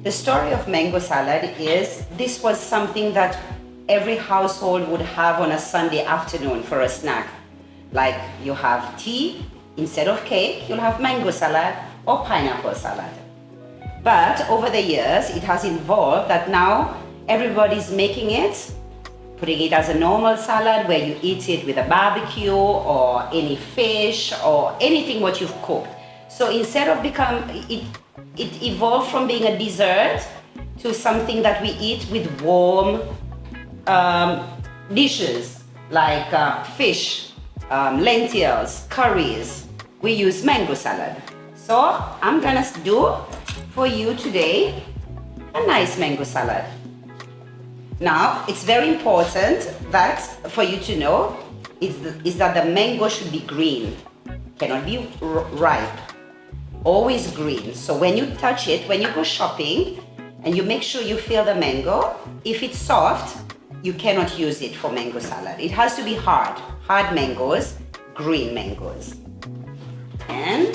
The story of mango salad is this was something that every household would have on a Sunday afternoon for a snack. Like you have tea, instead of cake, you'll have mango salad or pineapple salad. But over the years, it has evolved that now everybody's making it, putting it as a normal salad where you eat it with a barbecue or any fish or anything what you've cooked. So instead of it evolved from being a dessert to something that we eat with warm dishes like fish, lentils, curries. We use mango salad. So I'm gonna do for you today a nice mango salad. Now it's very important that for you to know is that the mango should be green, cannot be ripe. Always green. So when you touch it, when you go shopping and you make sure you feel the mango, if it's soft, you cannot use it for mango salad. It has to be hard mangoes, green mangoes. And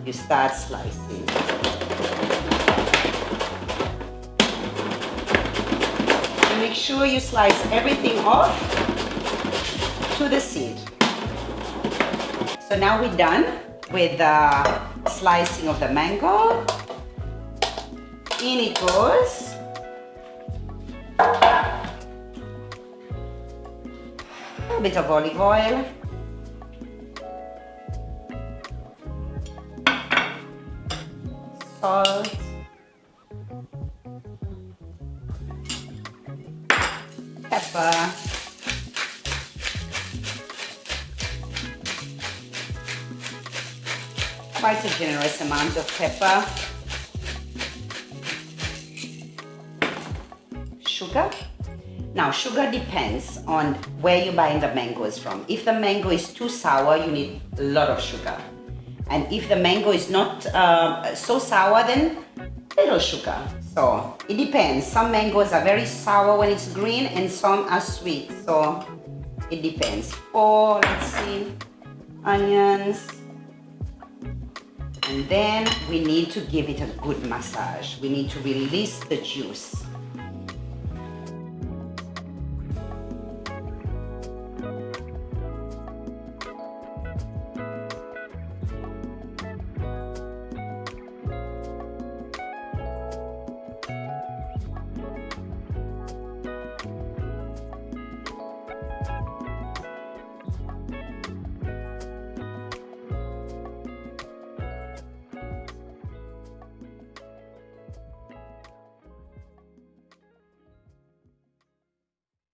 you start slicing. You make sure you slice everything off to the seed. So now we're done with the slicing of the mango. In it goes. A bit of olive oil. Salt. Pepper. Quite a generous amount of pepper. Sugar. Now, sugar depends on where you're buying the mangoes from. If the mango is too sour, you need a lot of sugar. And if the mango is not so sour, then little sugar. So it depends. Some mangoes are very sour when it's green and some are sweet. So it depends. 4, let's see, onions. And then we need to give it a good massage. We need to release the juice.